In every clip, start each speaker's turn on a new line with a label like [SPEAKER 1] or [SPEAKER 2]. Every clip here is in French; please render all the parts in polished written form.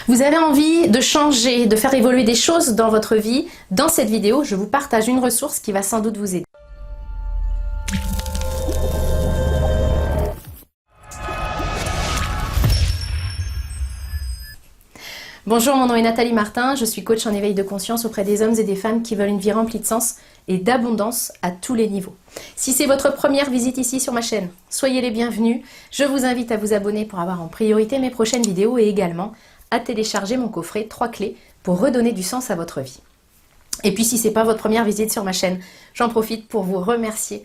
[SPEAKER 1] Vous avez envie de changer, de faire évoluer des choses dans votre vie. Dans cette vidéo, je vous partage une ressource qui va sans doute vous aider. Bonjour, mon nom est Nathalie Martin, je suis coach en éveil de conscience auprès des hommes et des femmes qui veulent une vie remplie de sens et d'abondance à tous les niveaux. Si c'est votre première visite ici sur ma chaîne, soyez les bienvenus. Je vous invite à vous abonner pour avoir en priorité mes prochaines vidéos et également à télécharger mon coffret 3 clés pour redonner du sens à votre vie. Et puis si ce n'est pas votre première visite sur ma chaîne, j'en profite pour vous remercier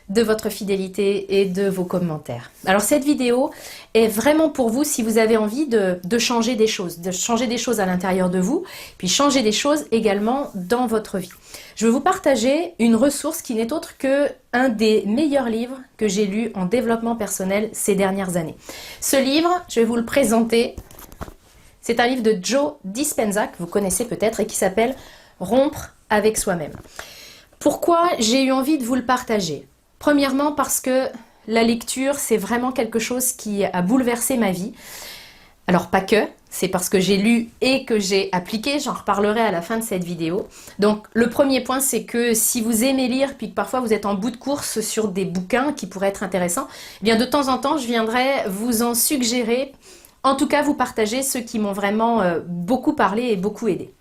[SPEAKER 1] de votre fidélité et de vos commentaires. Alors cette vidéo est vraiment pour vous si vous avez envie de changer des choses à l'intérieur de vous, puis changer des choses également dans votre vie. Je vais vous partager une ressource qui n'est autre que un des meilleurs livres que j'ai lu en développement personnel ces dernières années. Ce livre, je vais vous le présenter. C'est un livre de Joe Dispenza, que vous connaissez peut-être, et qui s'appelle « Rompre avec soi-même ». Pourquoi j'ai eu envie de vous le partager? Premièrement parce que la lecture, c'est vraiment quelque chose qui a bouleversé ma vie. Alors pas que, c'est parce que j'ai lu et que j'ai appliqué, j'en reparlerai à la fin de cette vidéo. Donc le premier point, c'est que si vous aimez lire, puis que parfois vous êtes en bout de course sur des bouquins qui pourraient être intéressants, eh bien de temps en temps, je viendrai vous en suggérer. En tout cas, vous partagez ceux qui m'ont vraiment beaucoup parlé et beaucoup aidé.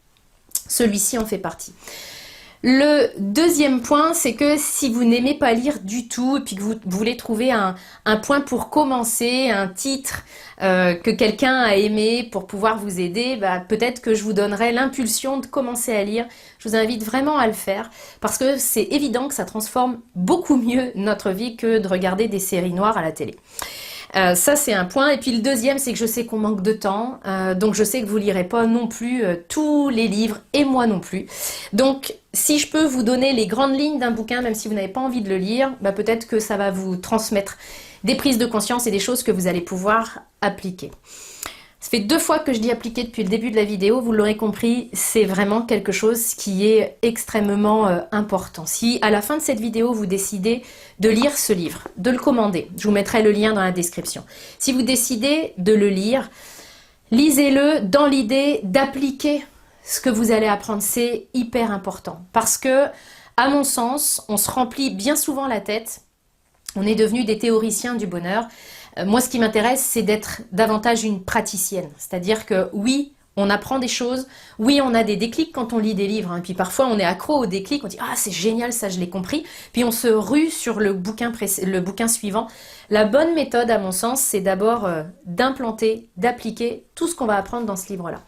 [SPEAKER 1] Celui-ci en fait partie. Le deuxième point, c'est que si vous n'aimez pas lire du tout et puis que vous voulez trouver un point pour commencer, un titre que quelqu'un a aimé pour pouvoir vous aider, bah, peut-être que je vous donnerai l'impulsion de commencer à lire. Je vous invite vraiment à le faire parce que c'est évident que ça transforme beaucoup mieux notre vie que de regarder des séries noires à la télé. Ça c'est un point, et puis le deuxième c'est que je sais qu'on manque de temps, donc je sais que vous lirez pas non plus tous les livres, et moi non plus. Donc si je peux vous donner les grandes lignes d'un bouquin, même si vous n'avez pas envie de le lire, bah, peut-être que ça va vous transmettre des prises de conscience et des choses que vous allez pouvoir appliquer. Ça fait 2 fois que je dis appliquer depuis le début de la vidéo, vous l'aurez compris, c'est vraiment quelque chose qui est extrêmement important. Si à la fin de cette vidéo, vous décidez de lire ce livre, de le commander, je vous mettrai le lien dans la description. Si vous décidez de le lire, lisez-le dans l'idée d'appliquer ce que vous allez apprendre. C'est hyper important parce que, à mon sens, on se remplit bien souvent la tête. On est devenu des théoriciens du bonheur. Moi, ce qui m'intéresse, c'est d'être davantage une praticienne. C'est-à-dire que oui, on apprend des choses, oui, on a des déclics quand on lit des livres, hein. Puis parfois, on est accro aux déclics, on dit « Ah, c'est génial, ça, je l'ai compris ». Puis on se rue sur le bouquin suivant. La bonne méthode, à mon sens, c'est d'abord d'implanter, d'appliquer tout ce qu'on va apprendre dans ce livre-là.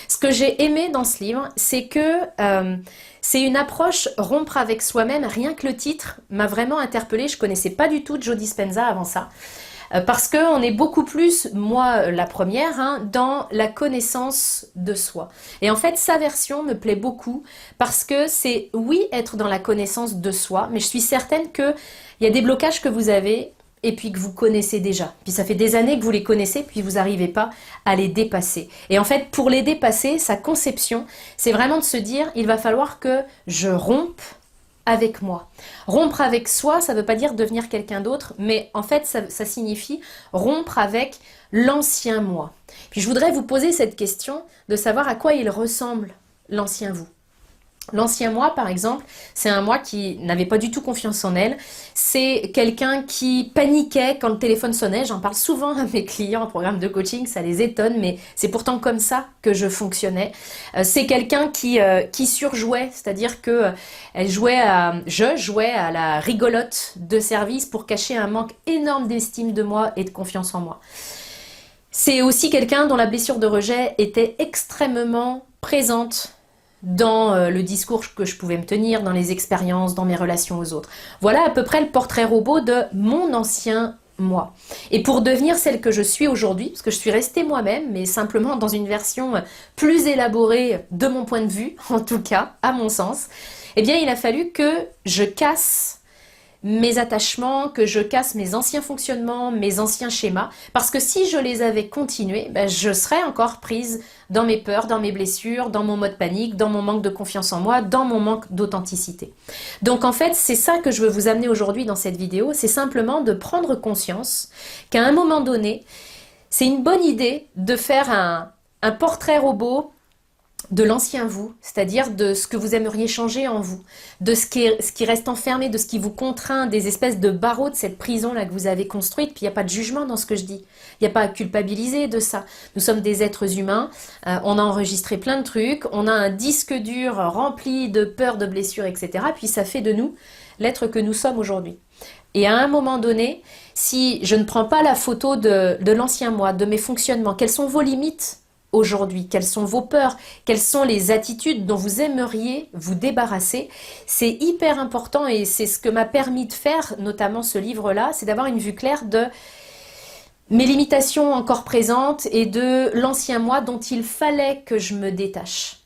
[SPEAKER 1] Ce que j'ai aimé dans ce livre, c'est que c'est une approche rompre avec soi-même. Rien que le titre m'a vraiment interpellée. Je ne connaissais pas du tout Joe Dispenza avant ça. Parce qu'on est beaucoup plus, moi la première, hein, dans la connaissance de soi. Et en fait, sa version me plaît beaucoup parce que c'est, oui, être dans la connaissance de soi, mais je suis certaine qu'il y a des blocages que vous avez et puis que vous connaissez déjà. Puis ça fait des années que vous les connaissez, puis vous n'arrivez pas à les dépasser. Et en fait, pour les dépasser, sa conception, c'est vraiment de se dire, il va falloir que je rompe avec moi. Rompre avec soi, ça ne veut pas dire devenir quelqu'un d'autre, mais en fait, ça signifie rompre avec l'ancien moi. Puis je voudrais vous poser cette question de savoir à quoi il ressemble l'ancien vous. L'ancien moi, par exemple, c'est un moi qui n'avait pas du tout confiance en elle. C'est quelqu'un qui paniquait quand le téléphone sonnait. J'en parle souvent à mes clients en programme de coaching, ça les étonne, mais c'est pourtant comme ça que je fonctionnais. C'est quelqu'un qui surjouait, c'est-à-dire que je jouais à la rigolote de service pour cacher un manque énorme d'estime de moi et de confiance en moi. C'est aussi quelqu'un dont la blessure de rejet était extrêmement présente dans le discours que je pouvais me tenir, dans les expériences, dans mes relations aux autres. Voilà à peu près le portrait robot de mon ancien moi. Et pour devenir celle que je suis aujourd'hui, parce que je suis restée moi-même, mais simplement dans une version plus élaborée de mon point de vue, en tout cas, à mon sens, eh bien il a fallu que je casse mes attachements, que je casse mes anciens fonctionnements, mes anciens schémas, parce que si je les avais continués, ben, je serais encore prise dans mes peurs, dans mes blessures, dans mon mode panique, dans mon manque de confiance en moi, dans mon manque d'authenticité. Donc en fait, c'est ça que je veux vous amener aujourd'hui dans cette vidéo, c'est simplement de prendre conscience qu'à un moment donné, c'est une bonne idée de faire un portrait robot de l'ancien vous, c'est-à-dire de ce que vous aimeriez changer en vous, de ce qui reste enfermé, de ce qui vous contraint, des espèces de barreaux de cette prison-là que vous avez construite, puis il n'y a pas de jugement dans ce que je dis, il n'y a pas à culpabiliser de ça. Nous sommes des êtres humains, on a enregistré plein de trucs, on a un disque dur rempli de peurs, de blessures, etc. Puis ça fait de nous l'être que nous sommes aujourd'hui. Et à un moment donné, si je ne prends pas la photo de l'ancien moi, de mes fonctionnements, quelles sont vos limites aujourd'hui, quelles sont vos peurs, quelles sont les attitudes dont vous aimeriez vous débarrasser, c'est hyper important et c'est ce que m'a permis de faire, notamment ce livre-là, c'est d'avoir une vue claire de mes limitations encore présentes et de l'ancien moi dont il fallait que je me détache.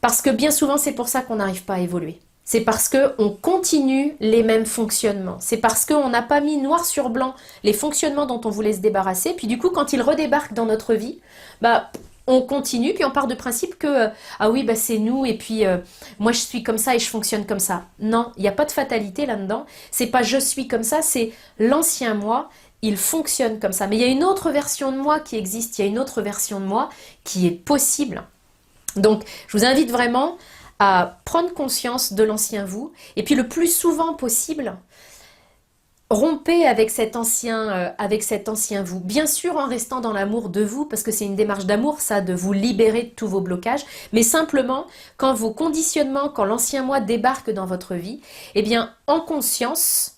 [SPEAKER 1] Parce que bien souvent, c'est pour ça qu'on n'arrive pas à évoluer. C'est parce qu'on continue les mêmes fonctionnements. C'est parce qu'on n'a pas mis noir sur blanc les fonctionnements dont on voulait se débarrasser. Puis du coup, quand ils redébarquent dans notre vie, on continue, puis on part du principe que ah oui, c'est nous, et puis moi je suis comme ça et je fonctionne comme ça. Non, il n'y a pas de fatalité là-dedans. C'est pas je suis comme ça, c'est l'ancien moi, il fonctionne comme ça. Mais il y a une autre version de moi qui existe, il y a une autre version de moi qui est possible. Donc, je vous invite vraiment à prendre conscience de l'ancien vous, et puis le plus souvent possible, rompez avec cet ancien vous. Bien sûr en restant dans l'amour de vous, parce que c'est une démarche d'amour, ça, de vous libérer de tous vos blocages, mais simplement, quand vos conditionnements, quand l'ancien moi débarque dans votre vie, eh bien, en conscience,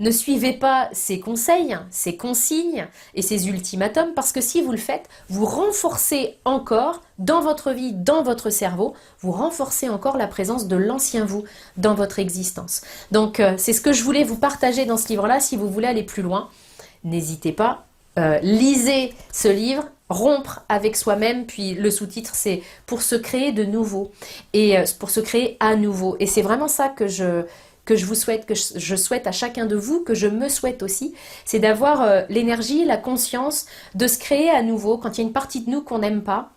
[SPEAKER 1] ne suivez pas ses conseils, ses consignes et ses ultimatums, parce que si vous le faites, vous renforcez encore dans votre vie, dans votre cerveau, vous renforcez encore la présence de l'ancien vous dans votre existence. Donc c'est ce que je voulais vous partager dans ce livre-là. Si vous voulez aller plus loin, n'hésitez pas, lisez ce livre, Rompre avec soi-même, puis le sous-titre c'est pour se créer de nouveau, et pour se créer à nouveau. Et c'est vraiment ça que je vous souhaite, que je souhaite à chacun de vous, que je me souhaite aussi, c'est d'avoir l'énergie, la conscience de se créer à nouveau quand il y a une partie de nous qu'on n'aime pas,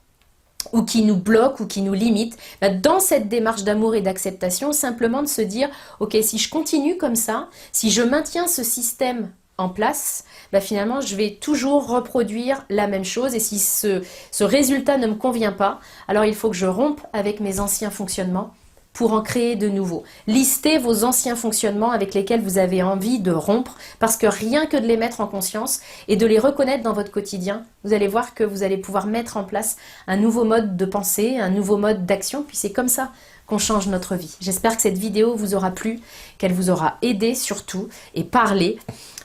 [SPEAKER 1] ou qui nous bloque, ou qui nous limite, dans cette démarche d'amour et d'acceptation, simplement de se dire, ok, si je continue comme ça, si je maintiens ce système en place, finalement je vais toujours reproduire la même chose, et si ce résultat ne me convient pas, alors il faut que je rompe avec mes anciens fonctionnements, pour en créer de nouveaux. Listez vos anciens fonctionnements avec lesquels vous avez envie de rompre, parce que rien que de les mettre en conscience et de les reconnaître dans votre quotidien, vous allez voir que vous allez pouvoir mettre en place un nouveau mode de pensée, un nouveau mode d'action, puis c'est comme ça qu'on change notre vie. J'espère que cette vidéo vous aura plu, qu'elle vous aura aidé surtout, et parlé,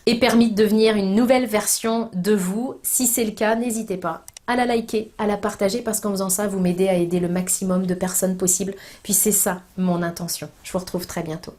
[SPEAKER 1] et permis de devenir une nouvelle version de vous. Si c'est le cas, n'hésitez pas à la liker, à la partager, parce qu'en faisant ça, vous m'aidez à aider le maximum de personnes possible. Puis c'est ça mon intention. Je vous retrouve très bientôt.